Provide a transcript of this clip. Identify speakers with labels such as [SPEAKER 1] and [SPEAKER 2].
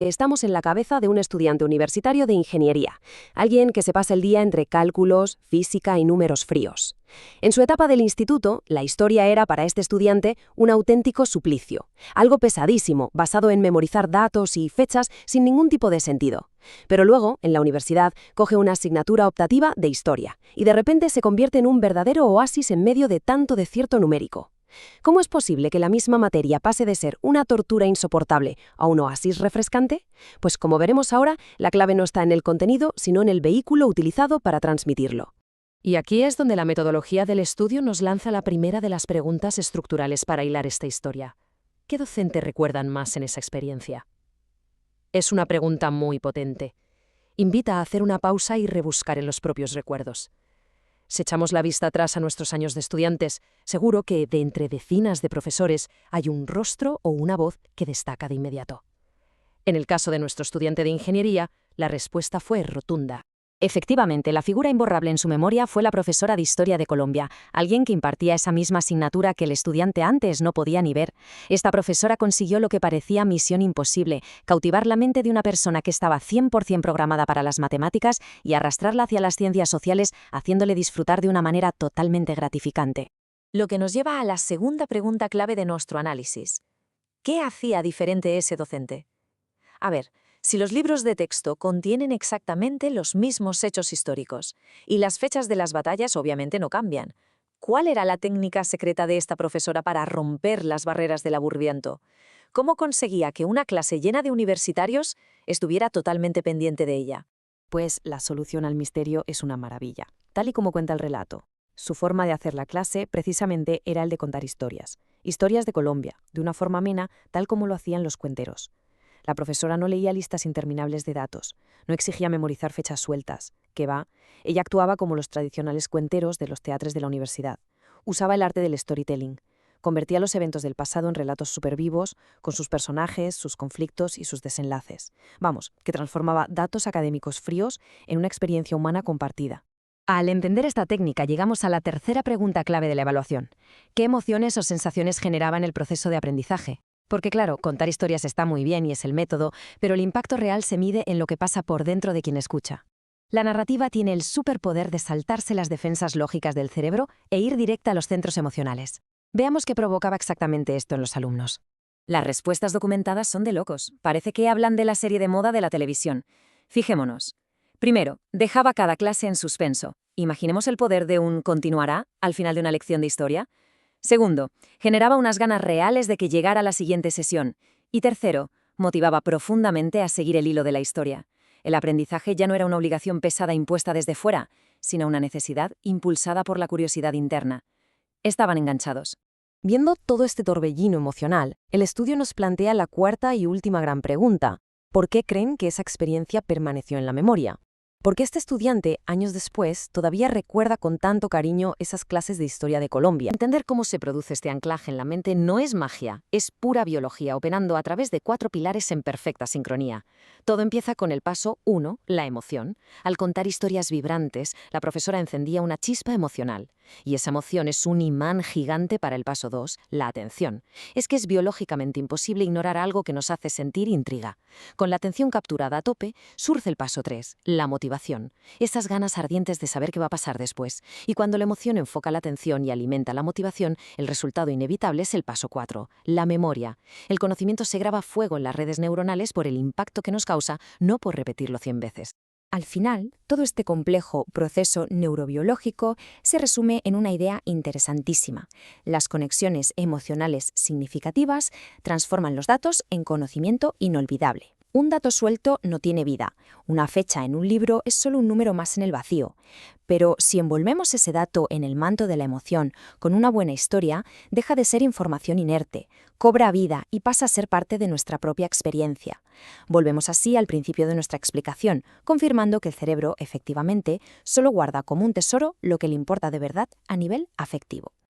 [SPEAKER 1] Estamos en la cabeza de un estudiante universitario de ingeniería, alguien que se pasa el día entre cálculos, física y números fríos. En su etapa del instituto, la historia era para este estudiante un auténtico suplicio, algo pesadísimo, basado en memorizar datos y fechas sin ningún tipo de sentido. Pero luego, en la universidad, coge una asignatura optativa de historia, y de repente se convierte en un verdadero oasis en medio de tanto desierto numérico. ¿Cómo es posible que la misma materia pase de ser una tortura insoportable a un oasis refrescante? Pues como veremos ahora, la clave no está en el contenido, sino en el vehículo utilizado para transmitirlo. Y aquí es donde la metodología del estudio nos lanza la primera de las preguntas estructurales para hilar esta historia. ¿Qué docente recuerdan más en esa experiencia? Es una pregunta muy potente. Invita a hacer una pausa y rebuscar en los propios recuerdos. Si echamos la vista atrás a nuestros años de estudiantes, seguro que de entre decenas de profesores hay un rostro o una voz que destaca de inmediato. En el caso de nuestro estudiante de ingeniería, la respuesta fue rotunda. Efectivamente, la figura imborrable en su memoria fue la profesora de Historia de Colombia, alguien que impartía esa misma asignatura que el estudiante antes no podía ni ver. Esta profesora consiguió lo que parecía misión imposible, cautivar la mente de una persona que estaba 100% programada para las matemáticas y arrastrarla hacia las ciencias sociales, haciéndole disfrutar de una manera totalmente gratificante. Lo que nos lleva a la segunda pregunta clave de nuestro análisis. ¿Qué hacía diferente ese docente? A ver, si los libros de texto contienen exactamente los mismos hechos históricos y las fechas de las batallas obviamente no cambian, ¿cuál era la técnica secreta de esta profesora para romper las barreras del aburrimiento? ¿Cómo conseguía que una clase llena de universitarios estuviera totalmente pendiente de ella? Pues la solución al misterio es una maravilla, tal y como cuenta el relato. Su forma de hacer la clase precisamente era el de contar historias. Historias de Colombia, de una forma amena, tal como lo hacían los cuenteros. La profesora no leía listas interminables de datos, no exigía memorizar fechas sueltas, que va, ella actuaba como los tradicionales cuenteros de los teatres de la universidad. Usaba el arte del storytelling, convertía los eventos del pasado en relatos supervivos, con sus personajes, sus conflictos y sus desenlaces. Vamos, que transformaba datos académicos fríos en una experiencia humana compartida. Al entender esta técnica, llegamos a la tercera pregunta clave de la evaluación. ¿Qué emociones o sensaciones generaba en el proceso de aprendizaje? Porque claro, contar historias está muy bien y es el método, pero el impacto real se mide en lo que pasa por dentro de quien escucha. La narrativa tiene el superpoder de saltarse las defensas lógicas del cerebro e ir directa a los centros emocionales. Veamos qué provocaba exactamente esto en los alumnos. Las respuestas documentadas son de locos. Parece que hablan de la serie de moda de la televisión. Fijémonos. Primero, dejaba cada clase en suspenso. Imaginemos el poder de un continuará al final de una lección de historia. Segundo, generaba unas ganas reales de que llegara la siguiente sesión. Y tercero, motivaba profundamente a seguir el hilo de la historia. El aprendizaje ya no era una obligación pesada impuesta desde fuera, sino una necesidad impulsada por la curiosidad interna. Estaban enganchados. Viendo todo este torbellino emocional, el estudio nos plantea la cuarta y última gran pregunta. ¿Por qué creen que esa experiencia permaneció en la memoria? Porque este estudiante, años después, todavía recuerda con tanto cariño esas clases de historia de Colombia. Entender cómo se produce este anclaje en la mente no es magia, es pura biología operando a través de 4 pilares en perfecta sincronía. Todo empieza con el paso 1, la emoción. Al contar historias vibrantes, la profesora encendía una chispa emocional. Y esa emoción es un imán gigante para el paso 2, la atención. Es que es biológicamente imposible ignorar algo que nos hace sentir intriga. Con la atención capturada a tope, surge el paso 3, la motivación. Esas ganas ardientes de saber qué va a pasar después. Y cuando la emoción enfoca la atención y alimenta la motivación, el resultado inevitable es el paso 4, la memoria. El conocimiento se graba a fuego en las redes neuronales por el impacto que nos causa, no por repetirlo 100 veces. Al final, todo este complejo proceso neurobiológico se resume en una idea interesantísima. Las conexiones emocionales significativas transforman los datos en conocimiento inolvidable. Un dato suelto no tiene vida. Una fecha en un libro es solo un número más en el vacío. Pero si envolvemos ese dato en el manto de la emoción con una buena historia, deja de ser información inerte, cobra vida y pasa a ser parte de nuestra propia experiencia. Volvemos así al principio de nuestra explicación, confirmando que el cerebro, efectivamente, solo guarda como un tesoro lo que le importa de verdad a nivel afectivo.